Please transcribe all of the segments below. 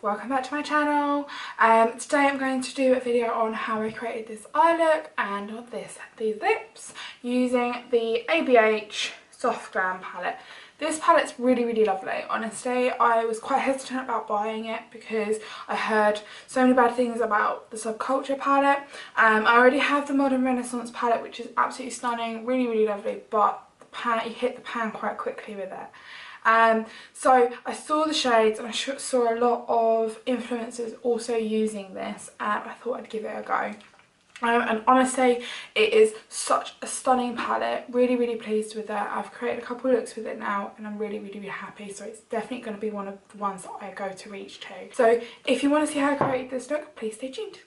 welcome back to my channel. Today I'm going to do a video on how I created this eye look and these lips using the ABH Soft Glam palette. This palette's really lovely. Honestly, I was quite hesitant about buying it because I heard so many bad things about the Subculture palette. I already have the Modern Renaissance palette, which is absolutely stunning, really lovely, but you hit the pan quite quickly with it. So I saw the shades and I saw a lot of influencers also using this, and I thought I'd give it a go. And honestly, it is such a stunning palette. Really pleased with it. I've created a couple of looks with it now and I'm really happy, so it's definitely going to be one of the ones that I go to reach to. So if you want to see how I created this look, please stay tuned.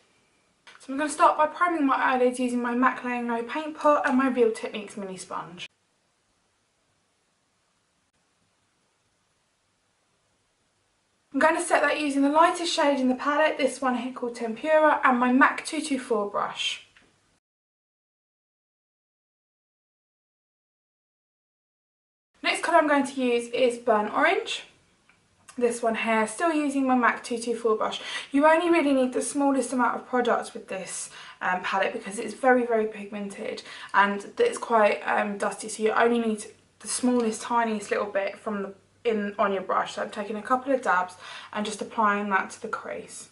So I'm going to start by priming my eyelids using my MAC Layin Low Paint Pot and my Real Techniques mini sponge. I'm going to set that using the lightest shade in the palette, this one here called Tempura, and my MAC 224 brush. Next colour I'm going to use is Burnt Orange. This one here, still using my MAC 224 brush. You only really need the smallest amount of product with this palette because it's very pigmented and it's quite dusty, so you only need the smallest, tiniest little bit from on your brush. So I'm taking a couple of dabs and just applying that to the crease.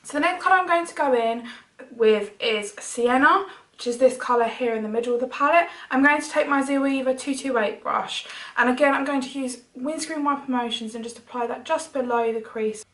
So the next colour I'm going to go in with is Sienna, which is this colour here in the middle of the palette. I'm going to take my Zoeva 228 brush, and again I'm going to use windscreen wiper motions and just apply that just below the crease.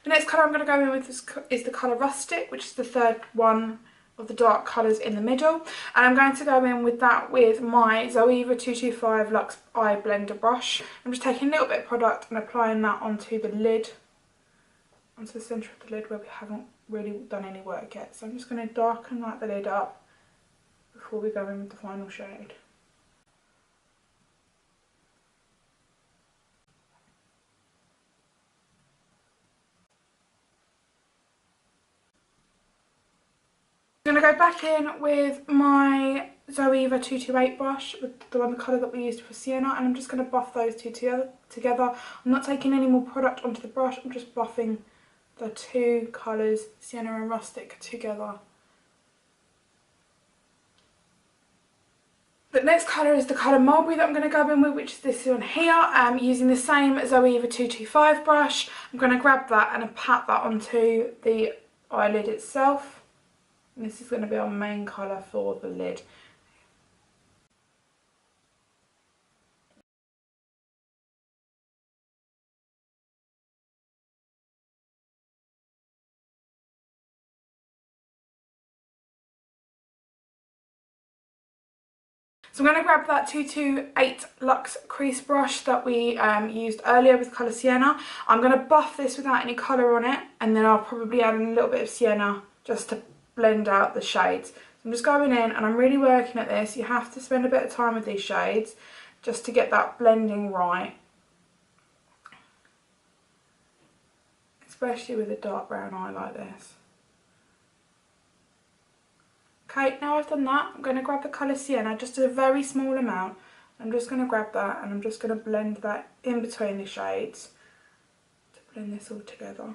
The next colour I'm going to go in with is the colour Rustic, which is the third one of the dark colours in the middle. And I'm going to go in with that with my Zoeva 225 Luxe Eye Blender brush. I'm just taking a little bit of product and applying that onto the lid, onto the centre of the lid where we haven't really done any work yet. So I'm just going to darken the lid up before we go in with the final shade. I'm going to go back in with my Zoeva 228 brush, with the colour that we used for Sienna, and I'm just going to buff those two together. I'm not taking any more product onto the brush, I'm just buffing the two colours, Sienna and Rustic, together. The next colour is the colour Mulberry that I'm going to go in with, which is this one here. Using the same Zoeva 225 brush, I'm going to grab that and pat that onto the eyelid itself. And this is going to be our main colour for the lid. So I'm going to grab that 228 Luxe crease brush that we used earlier with colour Sienna. I'm going to buff this without any colour on it, and then I'll probably add in a little bit of Sienna just to blend out the shades. So I'm just going in and I'm really working at this. You have to spend a bit of time with these shades just to get that blending right, especially with a dark brown eye like this. Okay, now I've done that, I'm going to grab the colour Sienna, just a very small amount. I'm just going to grab that and I'm just going to blend that in between the shades to blend this all together.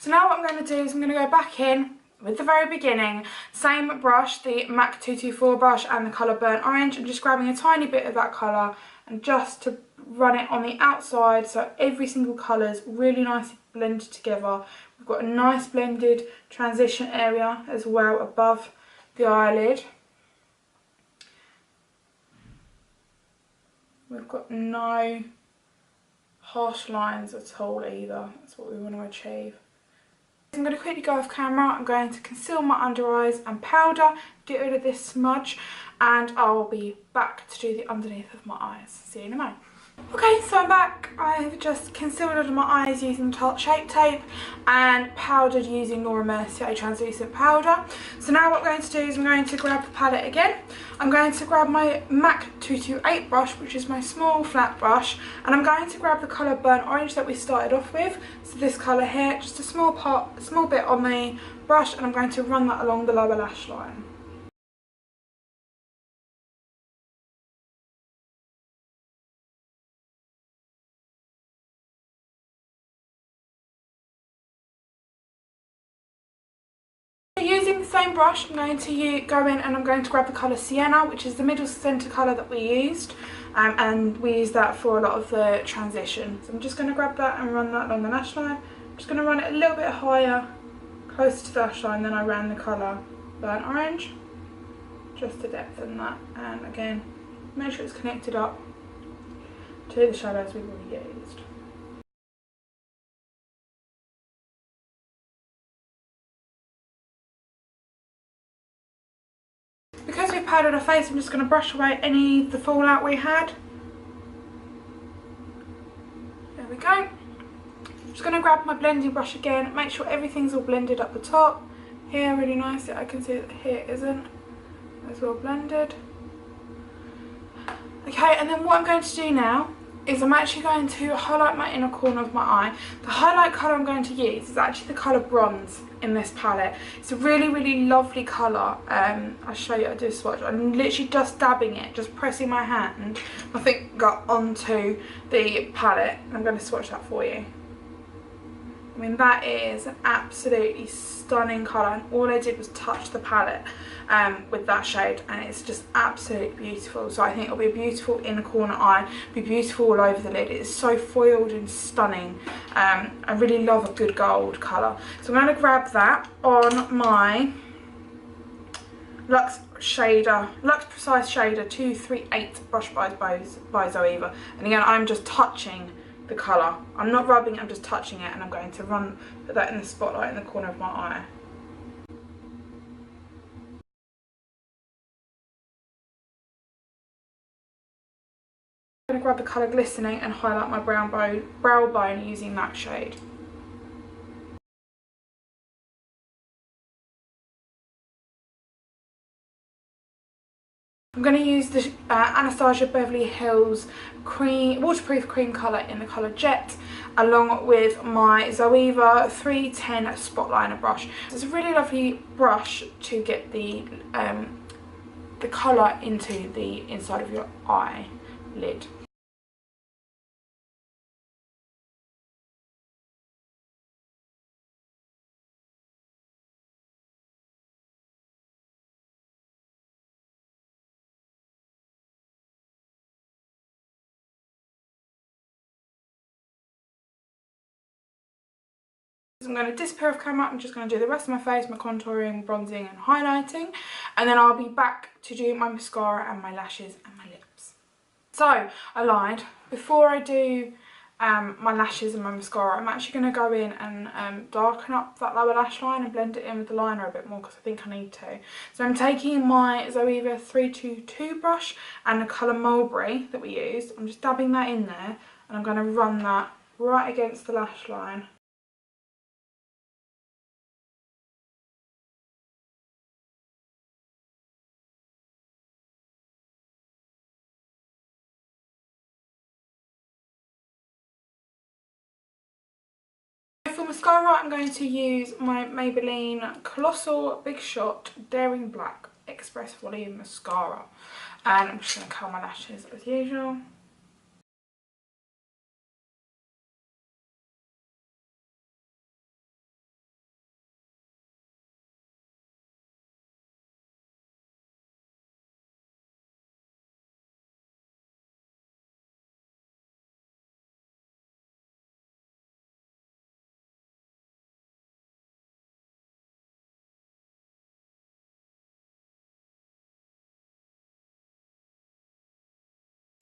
So now what I'm going to do is I'm going to go back in with the very beginning, same brush, the MAC 224 brush and the colour Burnt Orange, and just grabbing a tiny bit of that colour and just to run it on the outside so every single colour is really nicely blended together. We've got a nice blended transition area as well above the eyelid. We've got no harsh lines at all either, that's what we want to achieve. I'm going to quickly go off camera, I'm going to conceal my under eyes and powder, get rid of this smudge, and I'll be back to do the underneath of my eyes. See you in a moment. Okay, so I'm back. I've just concealed under my eyes using Tarte Shape Tape and powdered using Mercier translucent powder. So now what I'm going to do is I'm going to grab the palette again. I'm going to grab my MAC 228 brush, which is my small flat brush, and I'm going to grab the colour Burnt Orange that we started off with. So this colour here, just a small bit on the brush, and I'm going to run that along the lower lash line. Using the same brush, I'm going to go in and I'm going to grab the colour Sienna, which is the middle centre colour that we used, and we use that for a lot of the transition. So I'm just going to grab that and run that along the lash line. I'm just going to run it a little bit higher, closer to the lash line than I ran the colour Burnt Orange, just to depthen that, and again make sure it's connected up to the shadows we've already used. Because we've powdered our face, I'm just going to brush away any of the fallout we had. There we go. I'm just going to grab my blending brush again, make sure everything's all blended up the top. Here really nicely, I can see that here isn't as well blended. Okay, and then what I'm going to do now is I'm actually going to highlight my inner corner of my eye. The highlight colour I'm going to use is actually the colour Bronze in this palette. It's a really lovely colour. I'll show you, I do a swatch. I'm literally just dabbing it, just pressing my hand, nothing got onto the palette. I'm going to swatch that for you. I mean, that is an absolutely stunning colour, and all I did was touch the palette with that shade, and it's just absolutely beautiful. So I think it'll be beautiful in the corner eye, be beautiful all over the lid. It's so foiled and stunning. I really love a good gold colour. So I'm going to grab that on my Luxe Precise Shader 238 brush by Zoeva, and again I'm just touching the colour. I'm not rubbing it, I'm just touching it, and I'm going to put that in the spotlight in the corner of my eye. I'm going to grab the colour Glistening and highlight my brow bone using that shade. I'm going to use the Anastasia Beverly Hills waterproof cream colour in the colour Jet, along with my Zoeva 310 Spotliner brush. It's a really lovely brush to get the colour into the inside of your eyelid. I'm going to disappear off camera. I'm just going to do the rest of my face, my contouring, bronzing and highlighting, and then I'll be back to do my mascara and my lashes and my lips. So I lied. Before I do my lashes and my mascara, I'm actually going to go in and darken up that lower lash line and blend it in with the liner a bit more, because I think I need to. So I'm taking my Zoeva 322 brush and the colour Mulberry that we used. I'm just dabbing that in there, and I'm going to run that right against the lash line. mascara, I'm going to use my Maybelline Colossal Big Shot Daring Black Express Volume Mascara. And I'm just going to curl my lashes as usual.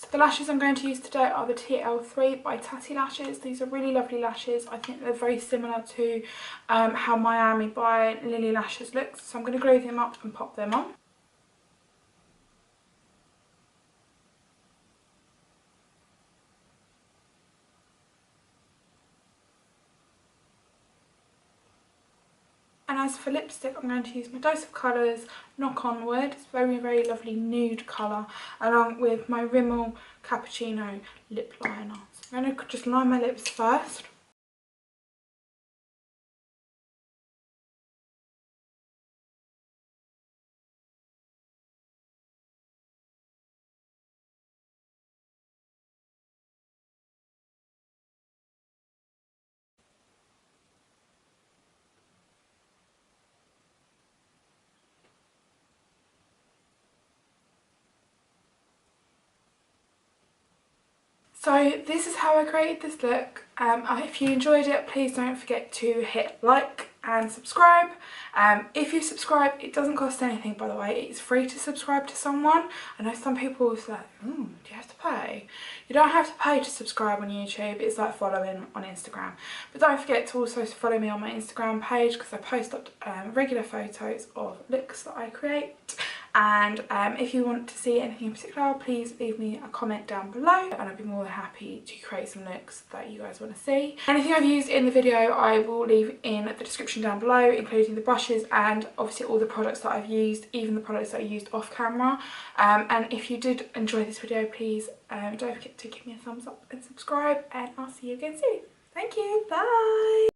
So the lashes I'm going to use today are the TL3 by Tatti Lashes. These are really lovely lashes. I think they're very similar to how Miami by Lily Lashes looks. So I'm going to glue them up and pop them on. And as for lipstick, I'm going to use my Dose of Colours Knock on Wood. It's very, very lovely nude colour, along with my Rimmel Cappuccino lip liner. So I'm going to just line my lips first. So this is how I created this look. If you enjoyed it, please don't forget to hit like and subscribe. If you subscribe, it doesn't cost anything, by the way. It's free to subscribe to someone. I know some people will say, do you have to pay? You don't have to pay to subscribe on YouTube. It's like following on Instagram. But don't forget to also follow me on my Instagram page, because I post up regular photos of looks that I create. And if you want to see anything in particular, please leave me a comment down below and I'll be more than happy to create some looks that you guys want to see. Anything I've used in the video I will leave in the description down below, including the brushes and obviously all the products that I've used, even the products that I used off camera. And if you did enjoy this video, please don't forget to give me a thumbs up and subscribe, and I'll see you again soon. Thank you, bye!